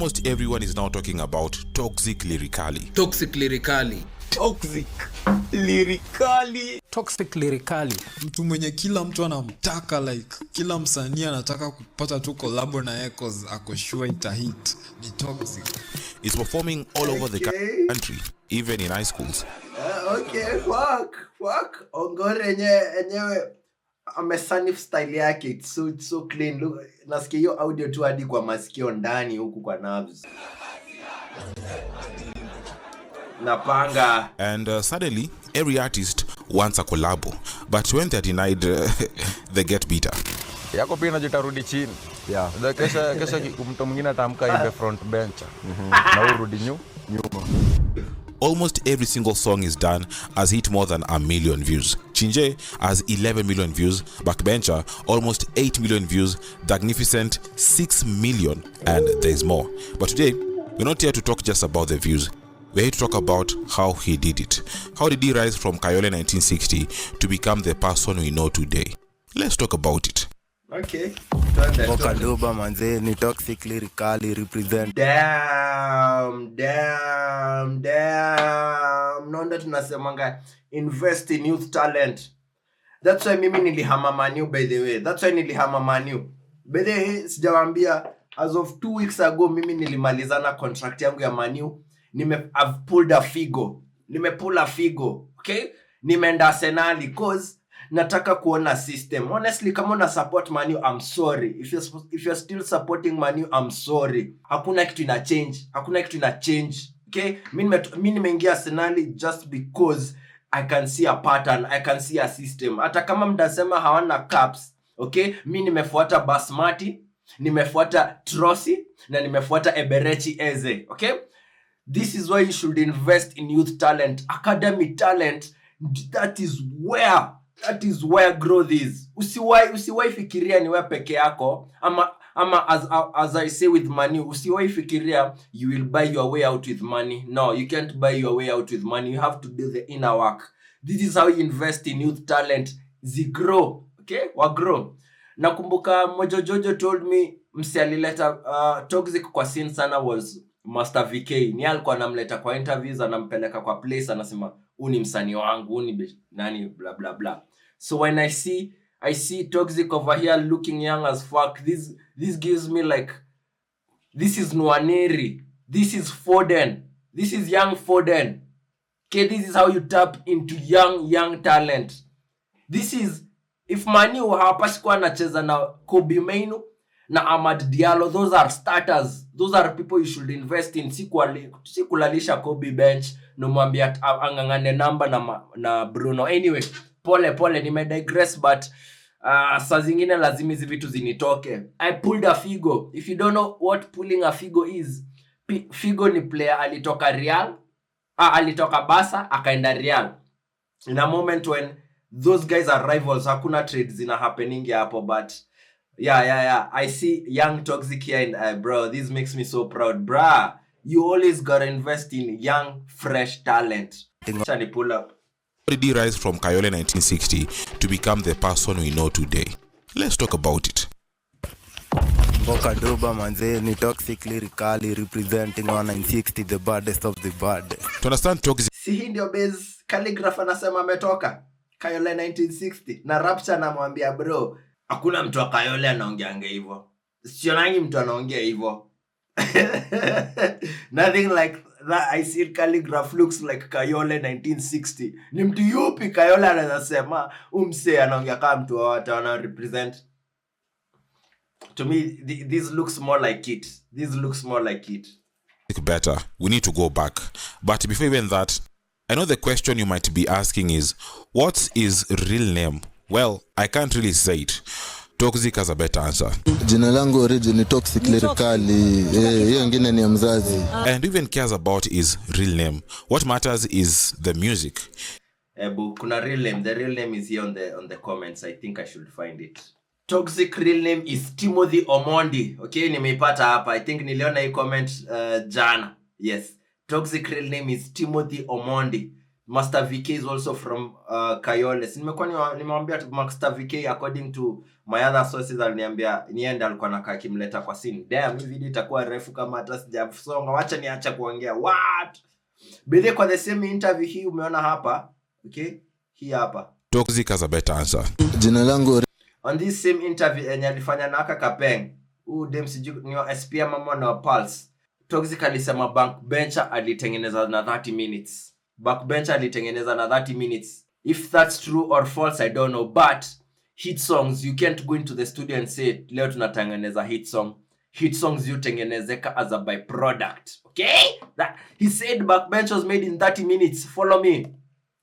Almost everyone is now talking about toxic lyricali. Toxic lyricali. Toxic lyricali. Toxic lyricali. Mtu mwenye kila mtu anamtaka, like kila msanii anataka kupata tu collab na Echoes ako sure itahit. Ni toxic. It's performing all over the country, even in high schools. Okay, fuck. Ongore enyewe amesanif style yake. It's so clean. Look, nasikia hiyo audio tu hadi kwa masikio ndani huku kwa nerves. Napanga. And suddenly, every artist wants a collab, but when they're denied, they get bitter. Yako pia najitarudi chini. Yeah. Kesha mtu mwingine atamka in the front bench. Na urudi nyuma. Almost every single song is done has hit more than 1 million views. Chinje has 11 million views, Backbencher almost 8 million views, Magnificent 6 million, and there's more. But today, we're not here to talk just about the views. We're here to talk about how he did it. How did he rise from Kayole 1960 to become the person we know today? Let's talk about it. Okay. Okadoba manze ni toxic lyricali represent. Damn. Naona tunasemanga invest in youth talent. That's why mimi nilihama Manu, by the way. That's why nilihama Manu. By the way, sijawaambia, as of 2 weeks ago mimi nilimalizana contract yangu ya Manu. I've pulled a figo. Nimepull a figo. Okay? Nimeenda Arsenal cause nataka kuona system. Honestly, kama una support Manu, I'm sorry. If you're still supporting Manu, I'm sorry. Hakuna kitu ina change. Okay? Mimi nimeingia Arsenal just because I can see a pattern, I can see a system. Hata kama mtasema hawana caps, okay? Mimi nimefuata Basmati, nimefuata Trossi, na nimefuata Eberechi Eze, okay? This is why you should invest in youth talent, academy talent. That is where growth is. Usiwai fikiria ni wewe peke yako ama as I say with money, usiwai fikiria you will buy your way out with money. No, you can't buy your way out with money. You have to do the inner work. This is how you invest in youth talent. Grow, okay? Grow. Nakumbuka Mojojojo told me msialileta toxic kwa scene sana was Master VK. Ni alikuwa anamleta kwa interviews, anampeleka kwa place, anasema uni msanii wangu, uni nani blah blah blah. So when I see toxic over here looking young as fuck, this gives me like, this is Nwaneri, this is Foden, this is young Foden. Okay, this is how you tap into young talent. This is, if Manu hapasi kuwa anacheza na Kobe Mainu na Ahmad Diallo, those are starters. Those are people you should invest in. Sikulalisha Kobe bench, no mwambia angangane namba na Bruno. Anyway, pole nimedigress, but saa zingine lazima hizi vitu zinitoke. I pulled a figo. If you don't know what pulling a figo is, Figo ni player alitoka Real, alitoka Barca akaenda Real. In a moment when those guys are rivals, hakuna trades zina happening hapo, but yeah. I see young toxic here, and bro, this makes me so proud, bruh. You always gotta invest in young, fresh talent. Shani pull up. How did he rise from Kayole 1960 to become the person we know today? Let's talk about it. Okadoba manze ni toxic lyricali representing 1960, the baddest of the bad. To understand toxic, si hii ndio base calligraph anasema ametoka Kayole 1960 na Rapture anamwambia bro, hakuna mtu wa Kayole anaongeanga hivyo. Sionangi mtu anaongea hivyo. Nothing like that. I see calligraph looks like Kayole 1960. Ni mtu yupi Kayole anasema umse anaongea kama mtu wa watu wana represent? To me, this looks more like it. better. We need to go back. But before even that, I know the question you might be asking is, what's his real name? Well, I can't really say it. Toxic has a better answer. Jina langu origin ni toxic lyricali. Hiyo ngine ni mzazi. And even cares about his real name. What matters is the music. Kuna real name. The real name is here on the comments. I think I should find it. Toxic real name is Timothy Omondi. Okay, nimeipata hapa. I think niliona hii comment jana. Yes. Toxic real name is Timothy Omondi. Master VK is also from Kayole. Nimekuwa nimemwambia Master VK, according to my other sources, aliniambia niende alikuwa anakaa kimleta kwa scene. Damn, hii video itakuwa refu kama hata sijasonga. Wacha niacha kuongea. What? Bidhe kwa the same interview hii umeona hapa. Okay? Hii hapa. Toxic has a better answer. Jina langu On this same interview enye alifanya na aka Kapeng. Dem siju ni wa SPM mama na Pulse. Toxic alisema backbencher alitengeneza na 30 minutes. Backbencher alitengeneza na 30 minutes. If that's true or false, I don't know. But hit songs, you can't go into the studio and say, leo tunatengeneza hit song. Hit songs you tengenezeka as a byproduct. Okay? That he said backbencher was made in 30 minutes. Follow me.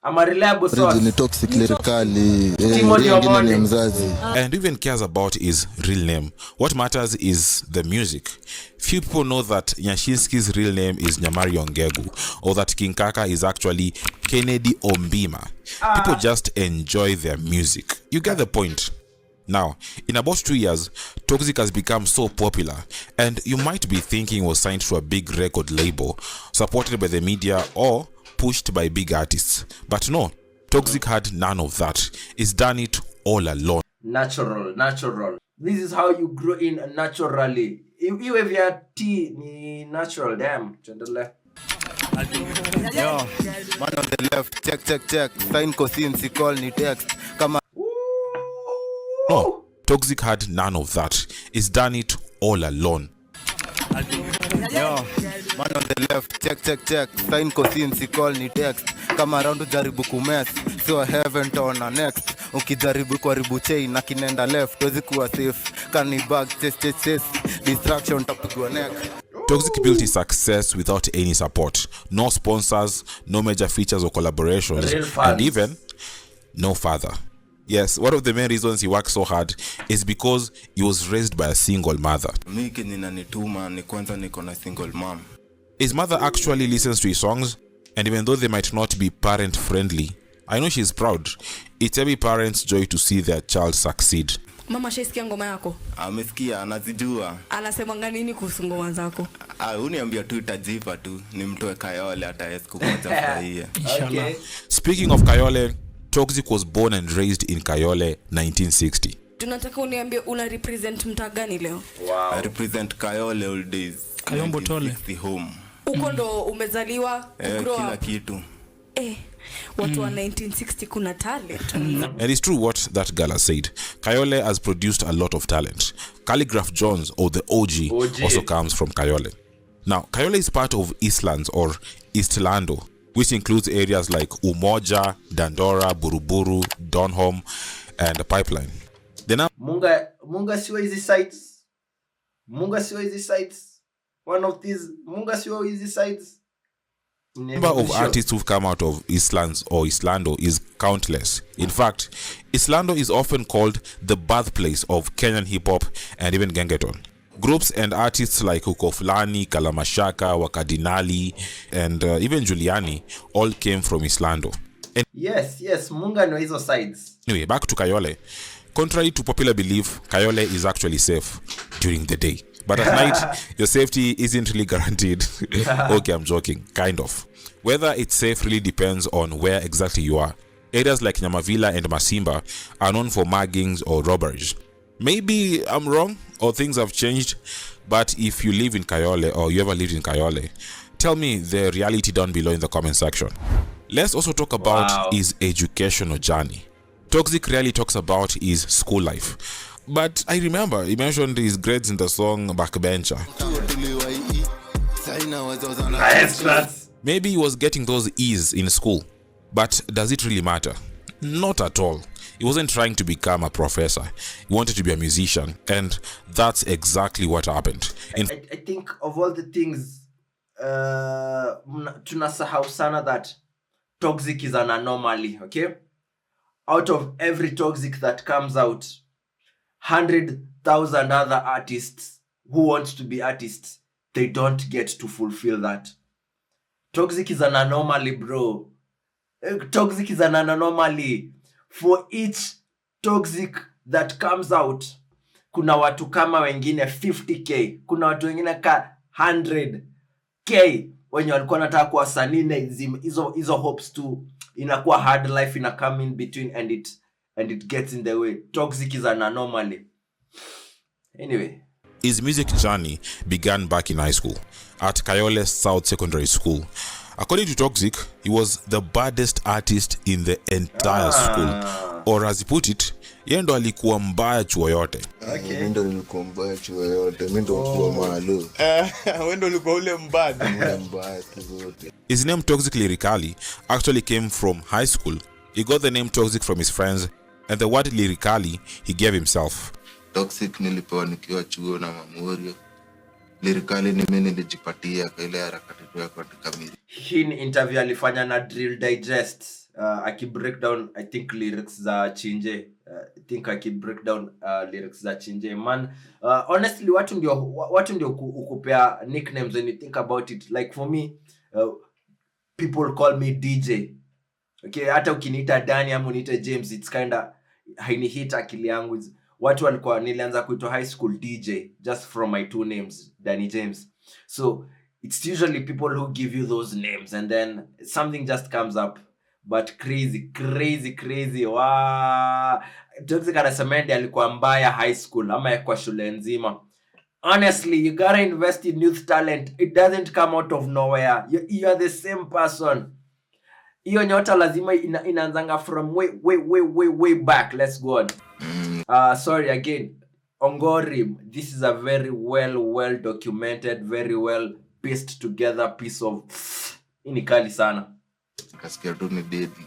I'm a reliable source. ni toxic lyrically. Yeye ni mzazi. And even cares about his real name. What matters is the music. Few people know that Nyashinski's real name is Nyamari Ongegu, or that King Kaka is actually Kennedy Ombima. People just enjoy their music. You get the point. Now, in about 2 years, Toxic has become so popular, and you might be thinking he was signed to a big record label, supported by the media, or pushed by big artists. But no, Toxic had none of that. He's done it all alone. Natural. This is how you grow in naturally. Iwe vya tea ni natural, damn. Tuendelee. Yo, man on the left, check. Sign cosine, call ni text. Kama No, Toxic had none of that. He's done it all alone. yo, man on the left, check. Sign cosine, call ni text. Kama round ujaribu kumess, so I haven't on a next. Ukijaribu kuharibu chain na kinenda left, wezi kuwa safe. Kani bag, chase. Distraction, tapigwa neck. Toxic built his success without any support. No sponsors, no major features or collaborations, and even no father. Yes, one of the main reasons he worked so hard is because he was raised by a single mother. Miki ninanituma ni kwanza niko na single mom. His mother actually listens to his songs, and even though they might not be parent friendly, I know she's proud. It's every parent's joy to see their child succeed. Mama shaisikia ngoma yako? Amesikia, anazijua. Anasema nini kuhusu ngoma zako? Uniambia tu itajipa tu, nimtoe Kayole hata siku moja furahia. Okay. Speaking of Kayole, Toxic was born and raised in Kayole, 1960. Tunataka uniambie una represent mtaa gani leo? Wow. I represent Kayole all days. Kayombo Tole. Home. Uko ndo umezaliwa, grow Kila up. kitu. Watu wa 1960 kuna talent. And it's true what that girl has said. Kayole has produced a lot of talent. Calligraph Jones, or the OG, also comes from Kayole. Now, Kayole is part of Eastlands, or Eastlando, which includes areas like Umoja, Dandora, Buruburu, Donholm, and the Pipeline. Munga siwa hizi sites. One of these Munga siwa hizi sites. The number of artists who've come out of Eastlands or Islando is countless. In fact, Islando is often called the birthplace of Kenyan hip-hop and even gengeton. Groups and artists like Ukoflani, Kalamashaka, Wakadinali, and even Giuliani all came from Islando. And yes, Munga no hizo sides. Anyway, back to Kayole. Contrary to popular belief, Kayole is actually safe during the day. But at night, your safety isn't really guaranteed. Okay, I'm joking. Kind of. Whether it's safe really depends on where exactly you are. Areas like Nyamavila and Masimba are known for muggings or robberies. Maybe I'm wrong or things have changed, but if you live in Kayole or you ever lived in Kayole, tell me the reality down below in the comment section. Let's also talk about his educational journey. Toxic rarely talks about his school life. But I remember he mentioned his grades in the song Backbencher. Maybe he was getting those E's in school. But does it really matter? Not at all. He wasn't trying to become a professor. He wanted to be a musician. And that's exactly what happened. I think of all the things, tunasahau sana that Toxic is an anomaly, okay? Out of every Toxic that comes out, 100,000 other artists who want to be artists, they don't get to fulfill that. Toxic is an anomaly, bro. Toxic is an anomaly. For each Toxic that comes out, kuna watu kama wengine 50k, kuna watu wengine ka 100k. wenye walikuwa nataka kuwa wasanii na hizo hopes tu inakuwa hard life ina come in between and it gets in the way. Toxic is an anomaly. Anyway, his music journey began back in high school at Kayole South Secondary School. According to Toxic, he was the baddest artist in the entire school, or as he put it, yeye ndo alikuwa mbaya chuo yote. Mimi ndo nilikuwa mbaya chuo yote. Mimi ndo kwa malo. Wewe ndo ulikuwa ule mbaya zote. His name Toxic Lyricali actually came from high school. He got the name Toxic from his friends, and the word Lyricali he gave himself. Toxic nilipewa nikiwa chuo na Mamorio. Lyricali ni mimi nilijipatia kwa ile harakati ya kuandika mimi. Hii ni interview alifanya na Drill Digest. Aki break down I think lyrics za Chinje. I think aki break down lyrics za Chinje. Man, honestly watu ndio ukupea nicknames when you think about it. Like for me, people call me DJ. Okay, hata ukiniita Danny ama uniita James, it's kinda hainihit akili yangu. Watu walikuwa nilianza kuitwa high school DJ just from my two names, Danny James. So it's usually people who give you those names and then something just comes up. But crazy. Wow. Toxic anasemendi alikuwa mbaya high school ama kwa shule nzima. Honestly, you gotta invest in youth talent. It doesn't come out of nowhere. You are the same person. Iyo nyota lazima inaanzanga from way back. Let's go on. Sorry again. Ongori, this is a very well documented, very well pieced together piece of inikali sana. Kasikia tu ni deadly.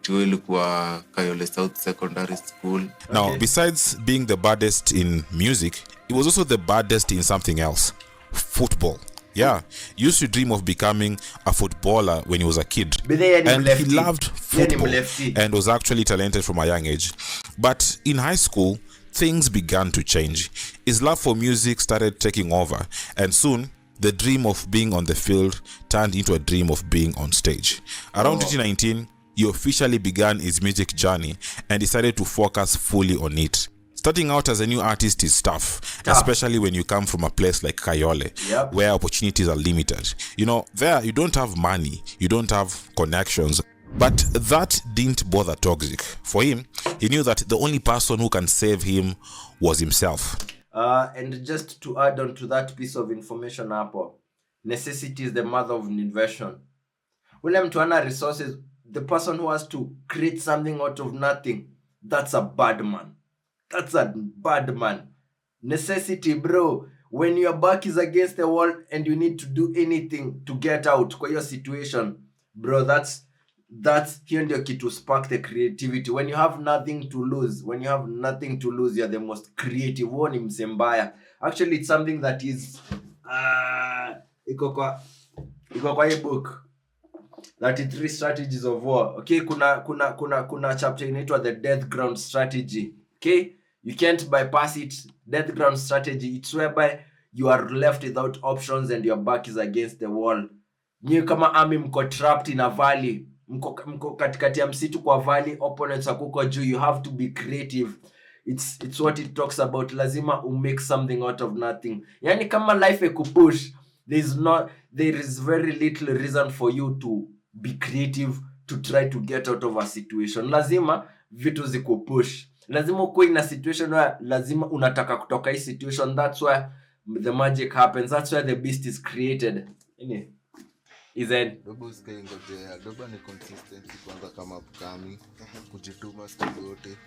Chuo ilikuwa Kayole South Secondary School. Now, besides being the baddest in music, he was also the baddest in something else. Football. Yeah, he used to dream of becoming a footballer when he was a kid. And he loved football and was actually talented from a young age. But in high school, things began to change. His love for music started taking over, and soon, the dream of being on the field turned into a dream of being on stage. Around 2019, he officially began his music journey and decided to focus fully on it. Starting out as a new artist is tough, especially when you come from a place like Kayole, where opportunities are limited. You know, there you don't have money, you don't have connections, but that didn't bother Toxic. For him, he knew that the only person who can save him was himself. And just to add on to that piece of information hapo, necessity is the mother of invention. Ule mtu ana resources, the person who has to create something out of nothing, that's a bad man. That's a bad man. Necessity, bro. When your back is against the wall and you need to do anything to get out kwa your situation, bro, that's here ndio kitu spark the creativity. When you have nothing to lose, you're the most creative. Huo ni msembaya. Actually, it's something that is iko kwa hii book. 33 strategies of war. Okay, kuna chapter inaitwa the death ground strategy. Okay, you can't bypass it. Death ground strategy, it's whereby you are left without options and your back is against the wall. Nyi kama army mko trapped in a valley, mko katikati ya msitu kwa valley, opponents akuko juu, you have to be creative. It's what it talks about. Lazima make something out of nothing. Yani kama life ekupush, there is very little reason for you to be creative, to try to get out of a situation. Lazima vitu zikupush. Lazima uko in a situation where lazima unataka kutoka hii situation. That's where the magic happens. That's where the beast is created. Dogo skingojea. Dogo ni consistency kwanza kama upcoming. Kujituma siku yote.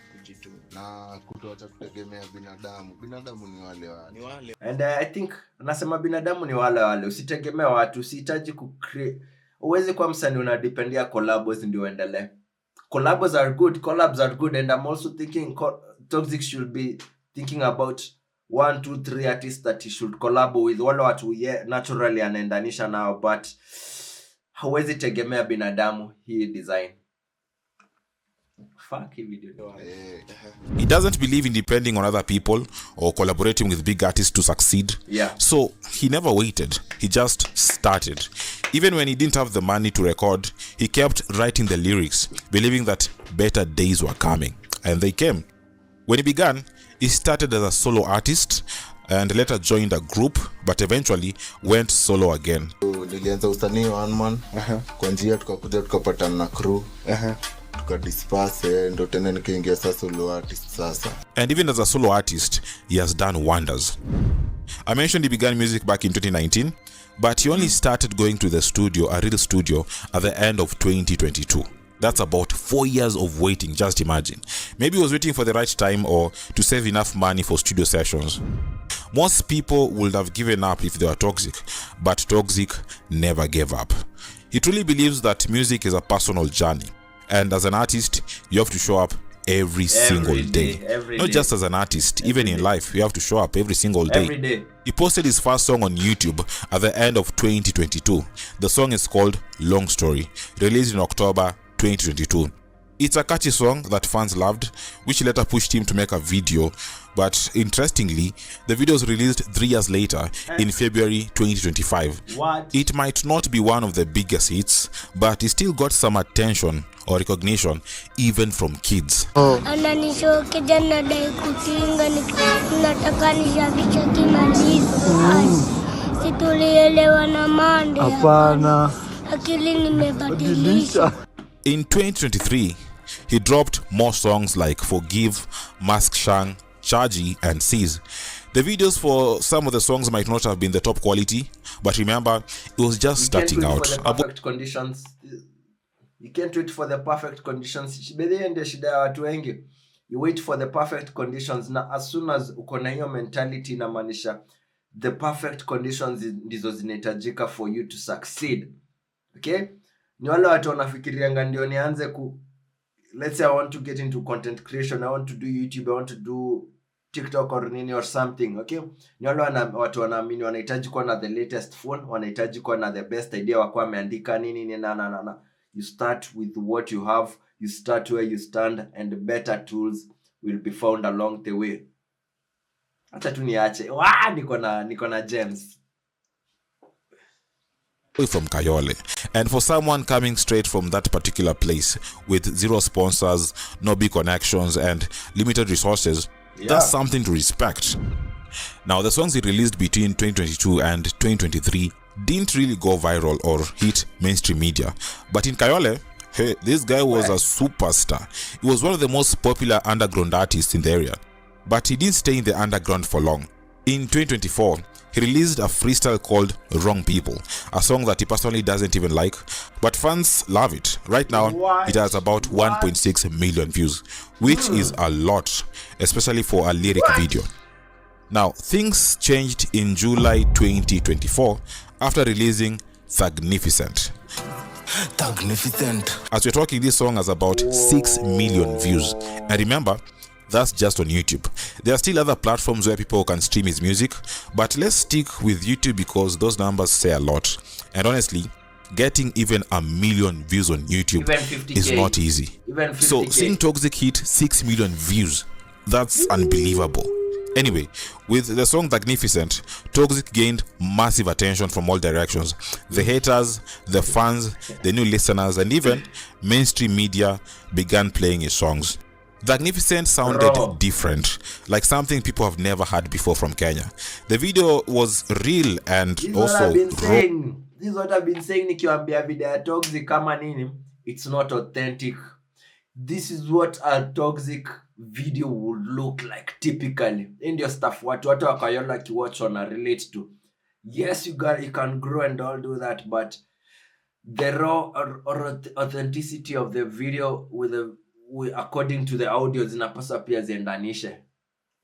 Na kutoacha kutegemea binadamu. Binadamu ni wale. And I think nasema binadamu ni wale. Usitegemea watu. Usihitaji kucreate. Uwezi kwa msanii unadependia collabs ndio uendelee. Collabs are good, and I'm also thinking Toxic should be thinking about 1, 2, 3 artists that he should collab with. Wale watu naturally anaendanisha nao, but hawezi tegemea binadamu hii design. Fuck hii video. He doesn't believe in depending on other people or collaborating with big artists to succeed. Yeah. So he never waited. He just started. Even when he didn't have the money to record, he kept writing the lyrics, believing that better days were coming. And they came. When he began, he started as a solo artist and later joined a group, but eventually went solo again. nilianza usanii one man. Kwa njia tukakuja tukapatana na crew. Tukadisperse ndo tena nikaingia sasa solo artist sasa. And even as a solo artist, he has done wonders. I mentioned he began music back in 2019, but he only started going to the studio, a real studio, at the end of 2022. That's about 4 years of waiting, just imagine. Maybe he was waiting for the right time or to save enough money for studio sessions. Most people would have given up if they were toxic, but Toxic never gave up. He truly believes that music is a personal journey, and as an artist, you have to show up every single day. Not just as an artist, even in life, you have to show up every single day. Every day. He posted his first song on YouTube at the end of 2022. The song is called Long Story, released in October 2022. It's a catchy song that fans loved, which later pushed him to make a video. But interestingly, the video was released 3 years later in February 2025. What? It might not be one of the biggest hits, but it still got some attention or recognition even from kids. Ananisho kijana dai kutinga nataka nishavisha kimalizo. Situlielewa na mande. Hapana. Akili nimebadilisha. In 2023, he dropped more songs like Forgive, Mask Shang, Chargy, and Seize. The videos for some of the songs might not have been the top quality, but remember, it was just starting out. For the perfect conditions. You can't wait for the perfect conditions. Bedhe ndio shida ya watu wengi. You wait for the perfect conditions, na as soon as uko na hiyo mentality inamaanisha the perfect conditions ndizo zinahitajika for you to succeed. Okay? Ni wale watu wanafikirianga ndio nianze let's say I want to get into content creation, I want to do YouTube, I want to do TikTok or nini or something, okay? Ni wale watu wanaamini wanahitaji kuwa na the latest phone, wanahitaji kuwa na the best idea, wakuwa wameandika nini na. You start with what you have, you start where you stand, and better tools will be found along the way. Acha tu niache. Niko na gems. From Kayole, and for someone coming straight from that particular place with zero sponsors, no big connections, and limited resources, that's something to respect. Now, the songs he released between 2022 and 2023 didn't really go viral or hit mainstream media, but in Kayole, hey, this guy was a superstar. He was one of the most popular underground artists in the area, but he didn't stay in the underground for long. In 2024, he released a freestyle called Wrong People, a song that he personally doesn't even like, but fans love it. Right now, it has about 1.6 million views, which is a lot, especially for a lyric video. Now, things changed in July 2024 after releasing Thagnificent. As we're talking, this song has about 6 million views. And remember, that's just on YouTube. There are still other platforms where people can stream his music, but let's stick with YouTube because those numbers say a lot. And honestly, getting even 1 million views on YouTube is not easy. So seeing Toxic hit 6 million views, that's unbelievable. Anyway, with the song Magnificent, Toxic gained massive attention from all directions. The haters, the fans, the new listeners, and even mainstream media began playing his songs. Magnificent sounded different, like something people have never heard before from Kenya. The video was real and also raw. This is what I've been saying, nikiwaambia video ya Toxic kama nini, it's not authentic. This is what a Toxic video would look like typically. In your stuff, watu wakayola kiwatch wana relate to. Yes, you can grow and all do that, but the raw or authenticity of the video according to the audio zinapaswa pia ziendanishe.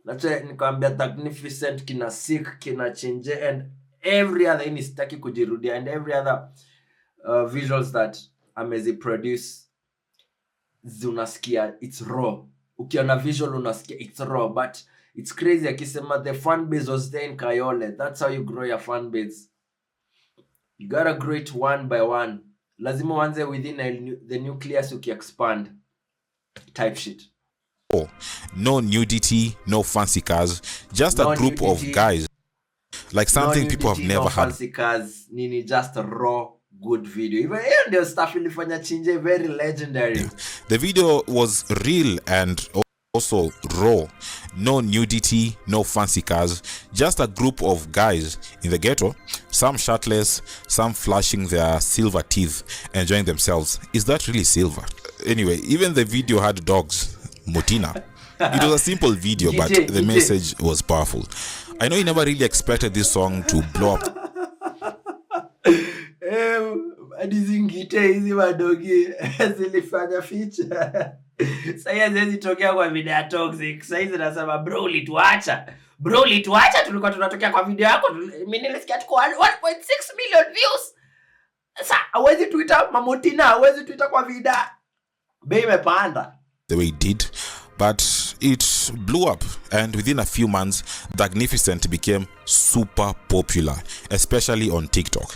That's why nikwambia Magnificent, kina Sick, kina Chinje, and every other ini sitaki kujirudia, and every other visuals that amezi produce, unasikia it's raw. Ukiona visual unasikia it's raw, but it's crazy akisema the fan base was there in Kayole. That's how you grow your fan base. You gotta grow it one by one. Lazima uanze within the nucleus expand type shit. Oh, no nudity, no fancy cars, just a group of guys. Like something people have never had. Fancy cars, nini, just a raw good video. Even the stuff ilifanya Chinje very legendary. Yeah. The video was real and also also raw. No nudity, no fancy cars, just a group of guys in the ghetto, some shirtless, some flashing their silver teeth, enjoying themselves. Is that really silver? Anyway, even the video had dogs. Mutina. It was a simple video, but the message was powerful. I know you never really expected this song to blow up. Adizingite hizi madogi zilifanya feature. Sasa hizi tokea kwa video ya Toxic. Sasa hizi nasema bro ulituacha. Tulikuwa tunatokea kwa video yako. Mimi nilisikia tuko 1.6 million views. Sasa hawezi Twitter Mamotina, hawezi Twitter kwa video. Bei imepanda. The way it did, but it blew up, and within a few months Magnificent became super popular, especially on TikTok.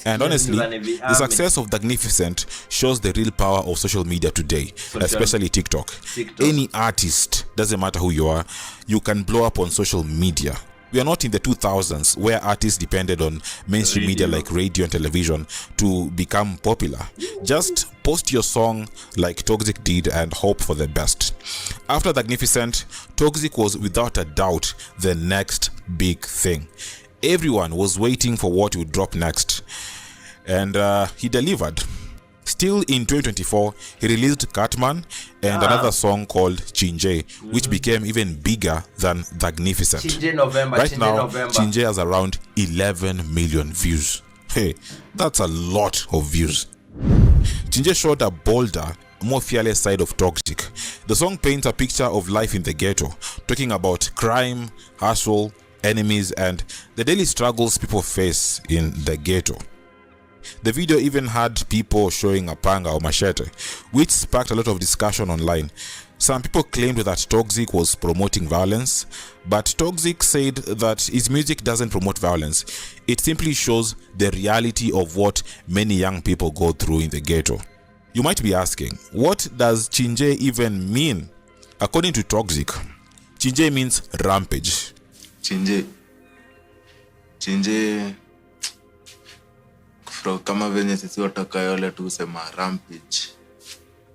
And honestly, the success of Magnificent shows the real power of social media today, especially TikTok. Any artist, doesn't matter who you are, you can blow up on social media. We are not in the 2000s where artists depended on mainstream media like radio and television to become popular. Just post your song like Toxic did and hope for the best. After Magnificent, Toxic was without a doubt the next big thing. Everyone was waiting for what would drop next, and he delivered. Still in 2024, he released Catman and another song called Chinje, which became even bigger than Magnificent. Right now, Chinje has around 11 million views. Hey, that's a lot of views. Chinje showed a bolder, more fearless side of Toxic. The song paints a picture of life in the ghetto, talking about crime, hustle, enemies, and the daily struggles people face in the ghetto. The video even had people showing a panga or machete, which sparked a lot of discussion online. Some people claimed that Toxic was promoting violence, but Toxic said that his music doesn't promote violence. It simply shows the reality of what many young people go through in the ghetto. You might be asking, what does Chinje even mean? According to Toxic, Chinje means rampage. Chinje kama venye sisi watakayole tu sema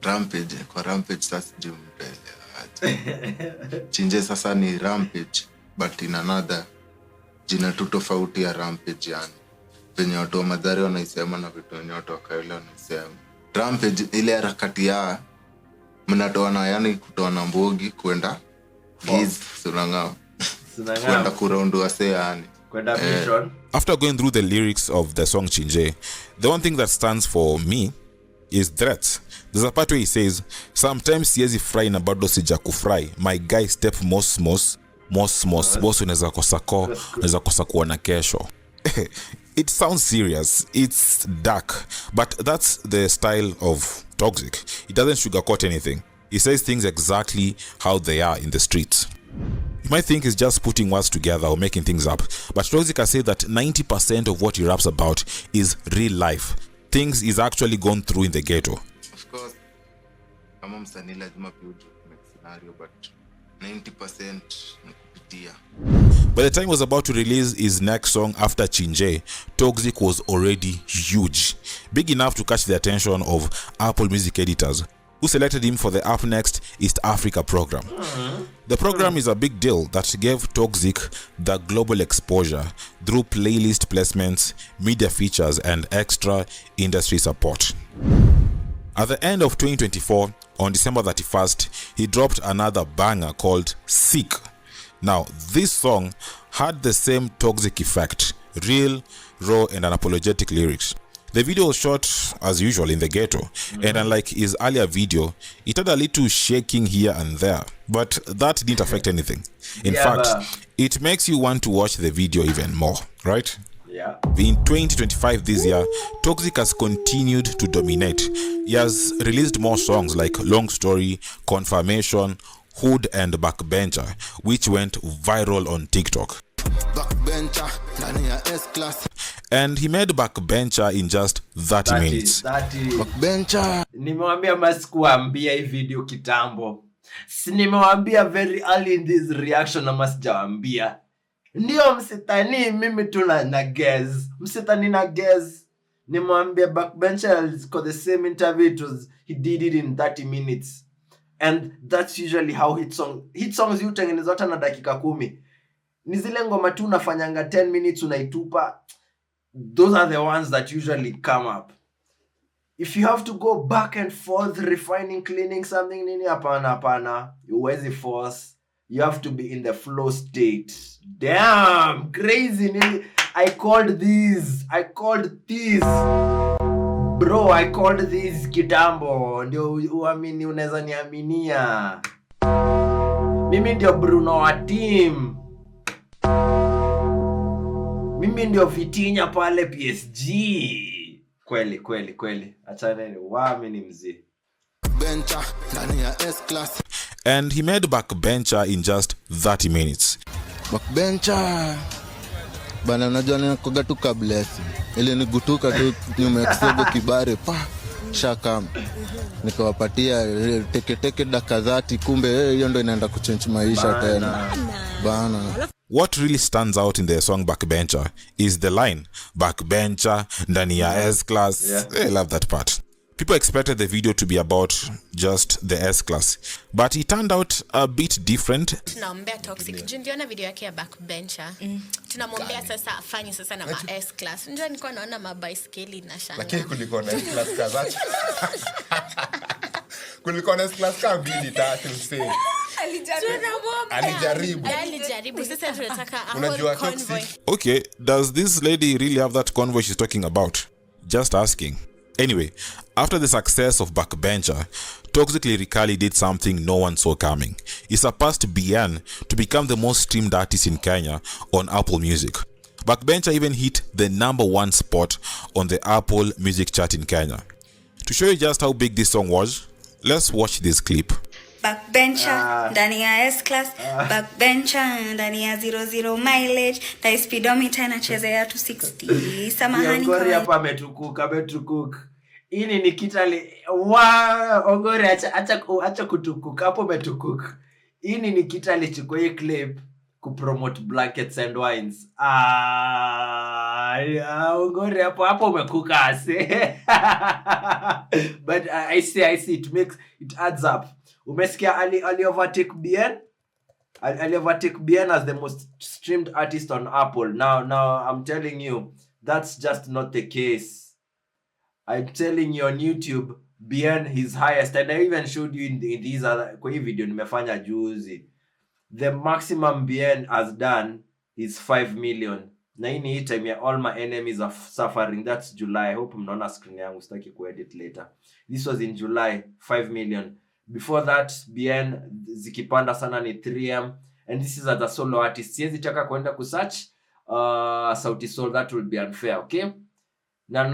rampage kwa rampage sasa jumpele. Chinje sasa ni rampage but in another jina tu tofauti ya rampage, yani venye watu wa Madhari wanaisema na vitu wenye watu wakayole wanaisema. Rampage ile harakati ya mnatoana, yani kutoana mbogi kwenda giz sunanga kwenda kuround wase, yani kwenda mission. After going through the lyrics of the song Chinje, the one thing that stands for me is threats. There's a part where he says, sometimes siezi fry na bado sija kufry. My guy step most boss unaweza kosa kuona kesho. It sounds serious, it's dark, but that's the style of Toxic. He doesn't sugarcoat anything. He says things exactly how they are in the streets. You might think he's just putting words together or making things up, but Toxic has said that 90% of what he raps about is real life, things he's actually gone through in the ghetto. Of course, kama msanii lazima pia make scenario, but 90% nakupitia. By the time he was about to release his next song after Chinje, Toxic was already huge, big enough to catch the attention of Apple Music editors, who selected him for the Up Next East Africa program. The program is a big deal that gave Toxic the global exposure through playlist placements, media features, and extra industry support. At the end of 2024, on December 31st, he dropped another banger called Sick. Now, this song had the same Toxic effect, real, raw, and unapologetic lyrics. The video was shot as usual in the ghetto, and unlike his earlier video, it had a little shaking here and there, but that didn't affect anything. In fact, it makes you want to watch the video even more, right? Yeah. In 2025 this year, Toxic has continued to dominate. He has released more songs like Long Story, Confirmation, Hood, and Backbencher, which went viral on TikTok. And he made Backbencher in just 30 minutes. Backbencher. Nimewambia masikuambia hii video kitambo. Nimewambia very early in this reaction na masijawambia. Ndio msitani mimi tu na guess. Msitani na guess. Nimwambia backbencher got the same interview, he did it in 30 minutes. And that's usually how hit songs you tengeneza hata na dakika 10. Ni zile ngoma tu unafanyanga 10 minutes unaitupa. Those are the ones that usually come up. If you have to go back and forth refining, cleaning something nini, hapana, huwezi force. You have to be in the flow state. Damn, crazy. I called this. Bro, I called this kitambo. Ndio uamini, unaweza niaminia. Mimi ndio Bruno wa team. Mimi ndio Vitinha pale PSG. Kweli. Achana mimi ni mzee. Bencha ndani ya S-class. And he made Backbencher in just 30 minutes. Backbencher bana, unajua ninakoga tu kablesi ile nigutuka tu nimeexebo kibare pa shakam nikawapatia teke dakika 30, kumbe hiyo ndio inaenda kuchange maisha tena bana. What really stands out in the song Backbencher is the line Backbencher ndani ya S-class. I love that part. People expected the video to be about just the S-class, but it turned out a bit different. Tunaombea Toxic. Niliona video yake ya Backbencher. Tunamwombea sasa afanye sasa na S-class. Ndio nilikuwa naona mabaiskeli na shanga. Lakini kulikuwa na S-class kazacha. Kulikuwa na S-class kama 2-3 msee. Alijaribu. Sasa tunataka unajua convoy. Okay, does this lady really have that convoy she's talking about? Just asking. Anyway, after the success of Backbencher, Toxic Lyrically did something no one saw coming. He surpassed Bien to become the most streamed artist in Kenya on Apple Music. Backbencher even hit the #1 spot on the Apple Music chart in Kenya. To show you just how big this song was, let's watch this clip. Backbencher ndani ya S-class, Backbencher ndani ya 00 mileage, na speedometer inachezea 260. Samahani kwa hapa ametukuka. Ini ni Kitale. Ogori acha kutukuka hapo, ametukuka. Ini ni Kitale chukua hii clip kupromote blankets and wines. Ogori hapo umekuka ase. But I see it adds up. Umesikia ali overtake Bien? Ali overtake Bien as the most streamed artist on Apple. Now I'm telling you, that's just not the case. I'm telling you, on YouTube, Bien his highest, and I even showed you in these other kwa hii video nimefanya juzi. The maximum Bien has done is 5 million. Na hii ni time ya All My Enemies Are Suffering. That's July. I hope mnaona screen yangu, sitaki kuedit later. This was in July, 5 million. Before that, Bien zikipanda sana ni 3M, and this is as a solo artist. Siwezi taka kwenda kusearch Sauti Sol, that will be unfair, okay? Na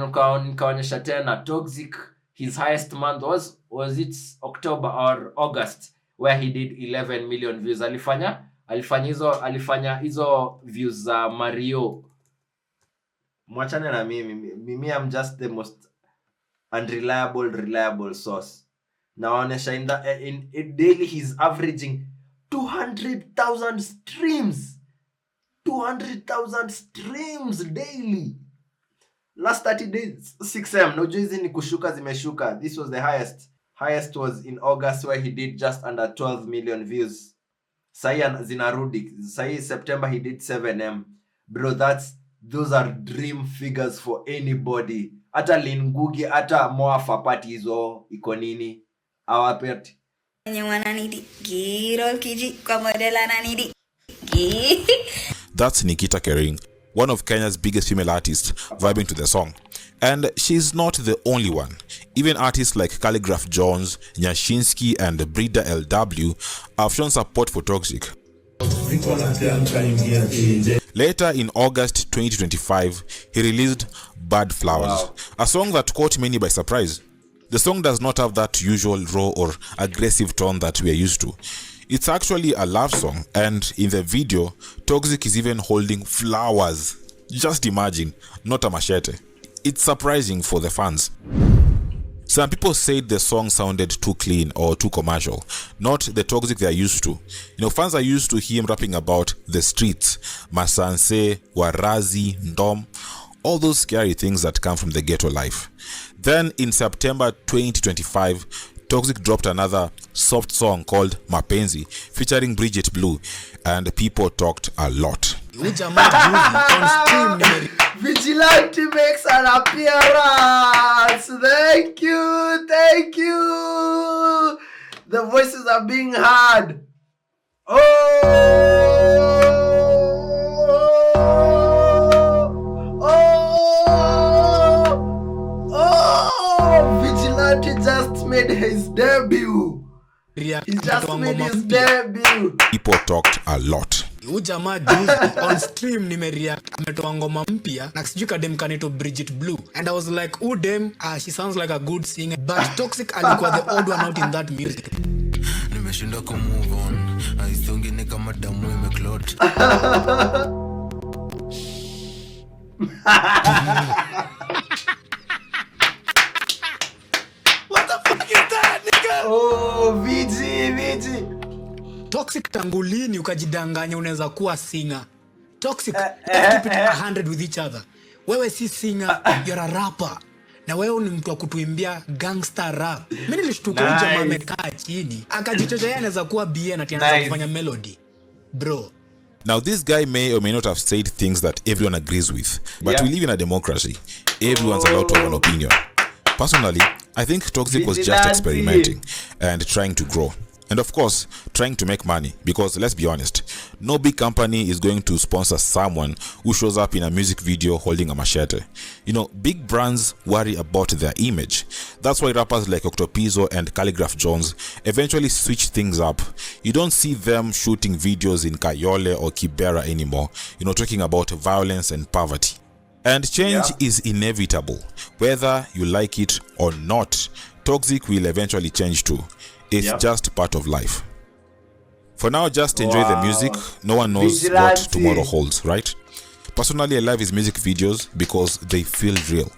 nikaonyesha tena Toxic, his highest month was it October or August, where he did 11 million views. Alifanya hizo views za Mario. Mwachane na mimi I'm just the most unreliable source. Naonesha in daily he's averaging 200,000 streams. 200,000 streams daily. Last 30 days 6M. No hizi ni kushuka zimeshuka. This was the highest was in August, where he did just under 12 million views. Sahi zinarudi. Sahi September he did 7M. Bro, those are dream figures for anybody. Hata Lingugi, hata Moafa party hizo iko nini? Awapeti. That's Nikita Kering, one of Kenya's biggest female artists, vibing to the song. And she's not the only one. Even artists like Calligraph Jones, Nyashinsky, and Brida LW have shown support for Toxic. Later in August 2025, he released Bad Flowers, a song that caught many by surprise. The song does not have that usual raw or aggressive tone that we are used to. It's actually a love song, and in the video, Toxic is even holding flowers. Just imagine, not a machete. It's surprising for the fans. Some people said the song sounded too clean or too commercial, not the Toxic they are used to. Fans are used to him rapping about the streets, Masanse, Warazi, Ndom, all those scary things that come from the ghetto life. Then in September 2025, Toxic dropped another soft song called Mapenzi featuring Bridget Blue, and people talked a lot. Vigilante makes an appearance. Thank you. The voices are being heard. Vigilante just made his debut. He just made his debut. People talked a lot. Jamaa juzi on stream nimereact ametoa ngoma mpya na sijui kadem kanito Bridget Blue, and I was like, oh damn, she sounds like a good singer, but Toxic alikuwa the odd one out in that music. Nimeshinda ku move on, aisongine kama damu imeklot. What the fuck is that, nigga? Oh, VG. Toxic tangulini ukajidanganya unaweza kuwa singer. Toxic, let's keep it 100 with each other. Wewe si singer, you're a rapper. Na wewe ni mtu wa kutuimbia gangster rap. Mimi nilishtuka huyu jamaa amekaa chini akajichocha yeye anaweza kuwa BA na tena kufanya melody. Bro. Now this guy may or may not have said things that everyone agrees with, but we live in a democracy. Everyone's allowed to have an opinion. Personally, I think Toxic was just experimenting and trying to grow. And of course, trying to make money, because let's be honest, no big company is going to sponsor someone who shows up in a music video holding a machete. You know, big brands worry about their image. That's why rappers like Octopizzo and Calligraph Jones eventually switch things up. You don't see them shooting videos in Kayole or Kibera anymore, you know, talking about violence and poverty. And change is inevitable. Whether you like it or not, Toxic will eventually change too. It's just part of life. For now, just enjoy the music. No one knows what tomorrow holds, right? Personally, I love his music videos because they feel real.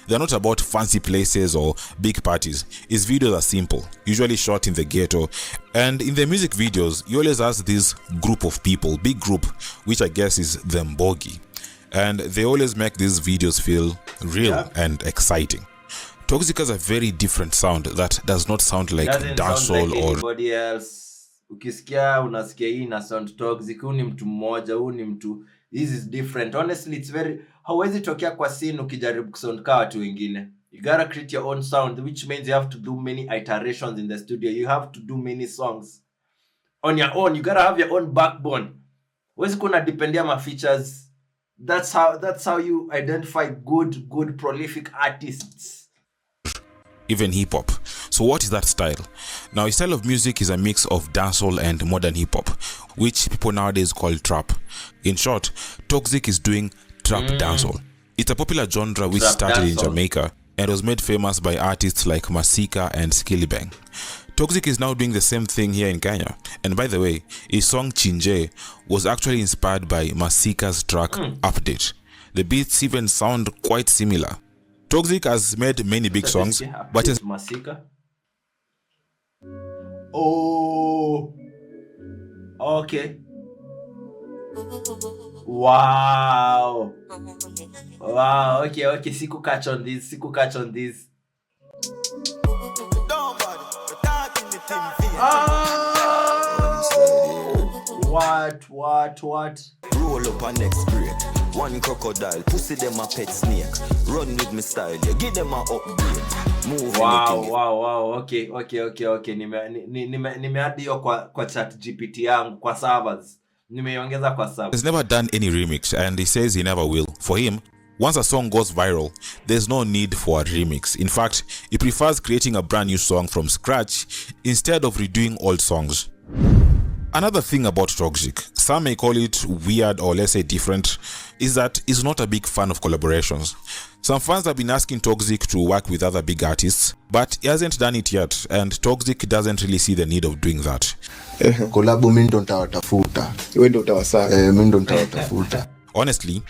They're not about fancy places or big parties. His videos are simple, usually shot in the ghetto. And in the music videos, he always has this group of people, big group, which I guess is the Mbogi. And they always make these videos feel real and exciting. Toxic has a very different sound that does not sound like dancehall like or anybody else. Ukisikia unasikia hii na sound Toxic, huu ni mtu mmoja, huu ni mtu, this is different. Honestly, it's very, hauwezi tokea kwa scene ukijaribu kusound kama watu wengine. You gotta create your own sound, which means you have to do many iterations in the studio. You have to do many songs on your own. You gotta have your own backbone. Huwezi kuna dependia ma features. That's how you identify good prolific artists. even hip-hop. So what is that style? Now, his style of music is a mix of dancehall and modern hip-hop, which people nowadays call trap. In short, Toxic is doing trap dancehall. It's a popular genre which started in Jamaica and was made famous by artists like Masika and Skillibang. Toxic is now doing the same thing here in Kenya. And by the way, his song Chinje was actually inspired by Masika's track Update. The beats even sound quite similar. Toxic has made many big songs, but his Masika. Oh, okay. Wow. Okay. Siku catch on this. What? Roll up on next grade. One crocodile, pussy them a pet snake. Run with me style, you give them a update. Move. Wow. Okay. Nimeadi hiyo kwa chat GPT yangu kwa servers. Nimeiongeza kwa servers. He's never done any remix and he says he never will. For him, once a song goes viral, there's no need for a remix. In fact, he prefers creating a brand new song from scratch instead of redoing old songs. Another thing about Toxic, some may call it weird or let's say different, is that he's not a big fan of collaborations. Some fans have been asking Toxic to work with other big artists, but he hasn't done it yet, and Toxic doesn't really see the need of doing that. Kolabo mimi ndo nitawatafuta. Wewe ndo utawasaka. Mimi ndo nitawatafuta. Honestly,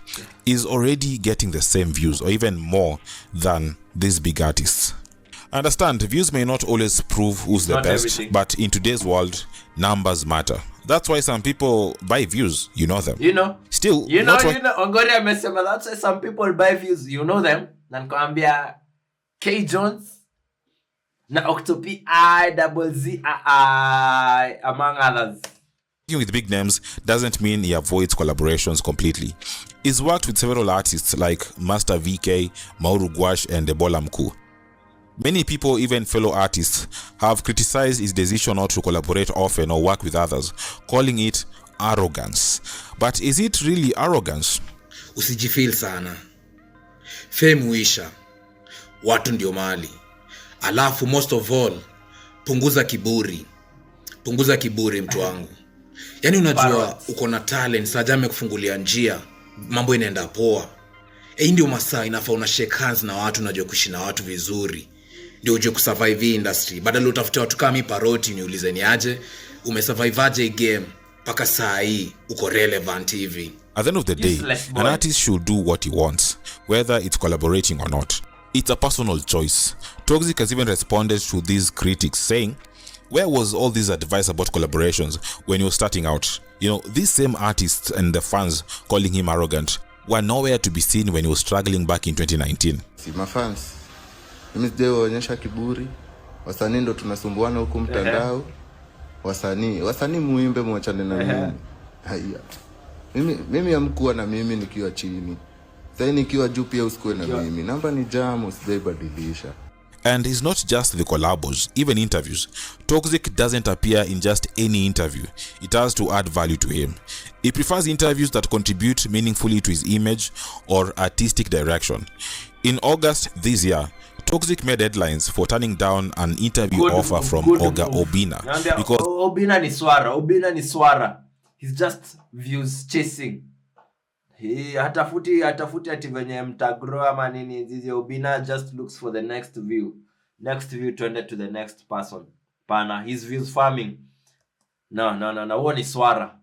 he's already getting the same views or even more than these big artists. Understand, views may not always prove who's the Not best, everything. but in today's world, numbers matter. That's why some people buy views, you know them. You know. Still, You know, not why- Ongori amesema that's why some people buy views, you know them. Na nikwambia K Jones na Octopi I among others. Working with big names doesn't mean he avoids collaborations completely. He's worked with several artists like Master VK, Mauru Gwash, and Ebola Mkuu. Many people, even fellow artists, have criticized his decision not to collaborate often or work with others, calling it arrogance. But is it really arrogance? Usijifeel sana. Fame huisha. Watu ndio mali. Alafu most of all, punguza kiburi. Punguza kiburi mtu wangu. Yaani unajua uko na talent, sajame kufungulia njia, mambo inaenda poa. Ndio masaa inafaa una shake hands na watu, unajua kuishi na watu vizuri. Ndio uje kusurvive hii industry. Badala utafute watu kama Paroti niulize ni aje, umesurvive aje game mpaka saa hii uko relevant hivi. At the end of the day, an artist should do what he wants, whether it's collaborating or not. It's a personal choice. Toxic has even responded to these critics, saying, where was all this advice about collaborations when he was starting out? You know, these same artists and the fans calling him arrogant were nowhere to be seen when he was struggling back in 2019. Si mafans. Mimi sijaonyesha kiburi. Wasanii ndo tunasumbuana huku mtandao. Wasanii muimbe mwachane na mimi. Haya. Mimi amkuwa na mimi nikiwa chini. Sasa nikiwa juu pia usikue na mimi. Namba ni jamu sijaibadilisha. And it's not just the collabos, even interviews. Toxic doesn't appear in just any interview. It has to add value to him. He prefers interviews that contribute meaningfully to his image or artistic direction. In August this year, Toxic made headlines for turning down an interview offer from Oga Obina. Because Obina ni swara. He's just views chasing. Hatafuti ati venye mtagrow ama nini. Zizi Obina just looks for the next view tuende to the next person. Pana, his views farming. No, huo ni swara.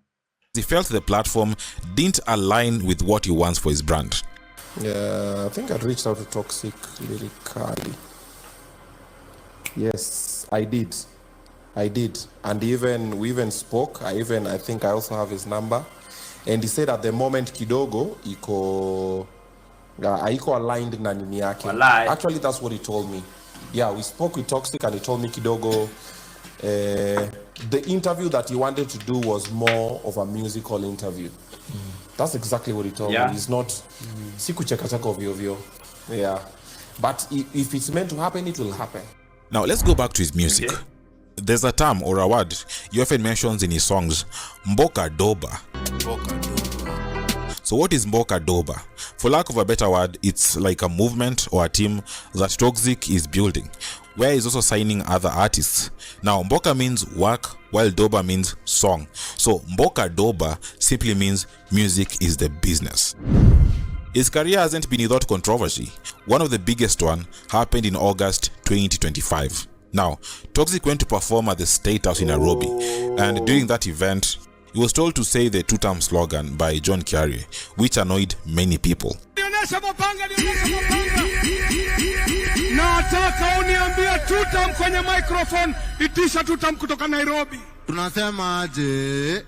He felt the platform didn't align with what he wants for his brand. Yeah, I think I reached out to Toxic Lyrikali. Yes, I did. And we even spoke. I think I also have his number. And he said at the moment kidogo iko aligned na nini yake. Actually, that's what he told me. Yeah, we spoke with Toxic and he told me kidogo the interview that he wanted to do was more of a musical interview. That's exactly what he told me. It's not sikuchekacheka ovyo. Yeah. But if it's meant to happen, it will happen. Now let's go back to his music. Okay. There's a term or a word he often mentions in his songs, Mboka Doba. So what is Mboka Doba? For lack of a better word, it's like a movement or a team that Toxic is building, where he's also signing other artists. Now Mboka means work, while Doba means song. So Mboka Doba simply means music is the business. His career hasn't been without controversy. One of the biggest one happened in August 2025. Now, Toxic went to perform at the State House in Nairobi, and during that event, he was told to say the two-term slogan by John Kerry, which annoyed many people. Nataka uniambie tutam kwenye microphone, itisha tutam kutoka Nairobi. Tunasema aje?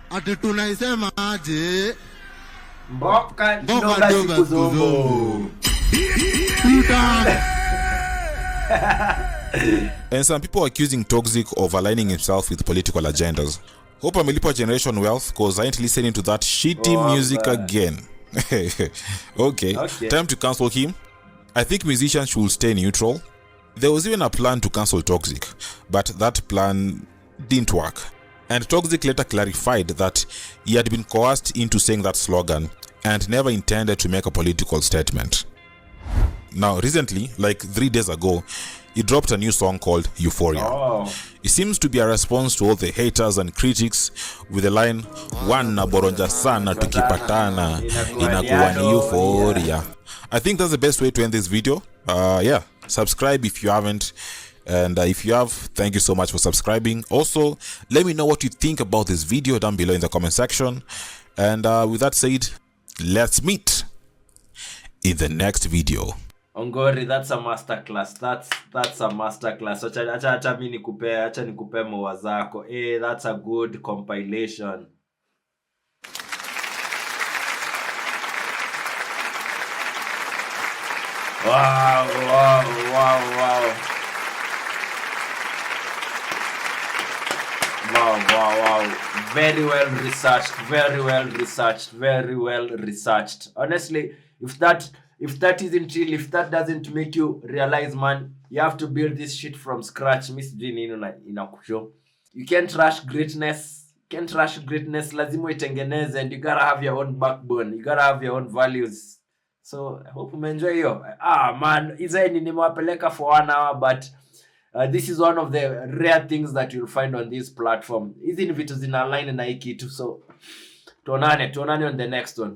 Ati tunaisema aje? Mboka Doba siku zombo. And some people are accusing Toxic of aligning himself with political agendas. Hope Amelipa generation wealth, cause I ain't listening to that shitty music again. Okay, time to cancel him. I think musicians should stay neutral. There was even a plan to cancel Toxic, but that plan didn't work. And Toxic later clarified that he had been coerced into saying that slogan and never intended to make a political statement. Now, recently, like 3 days ago, he dropped a new song called Euphoria. It seems to be a response to all the haters and critics with the line, "Wana boronja sana tukipatana inakuwa ni euphoria." I think that's the best way to end this video. Yeah, subscribe if you haven't. And if you have, thank you so much for subscribing. Also, let me know what you think about this video down below in the comment section. And with that said, let's meet in the next video. Ongori, that's a masterclass. That's a masterclass. Acha mimi nikupe maua zako. That's a good compilation. Wow. Very well researched. Honestly, if that isn't real, if that doesn't make you realize, man, you have to build this shit from scratch. Miss Dreamy inakushow. You can't rush greatness. Lazima itengeneze, and you gotta have your own backbone. You gotta have your own values. So I hope you enjoy hiyo. Man, izeni nimewapeleka for 1 hour, but this is one of the rare things that you'll find on this platform. Hizi ni vitu zina align na hii kitu. So tuonane on the next one.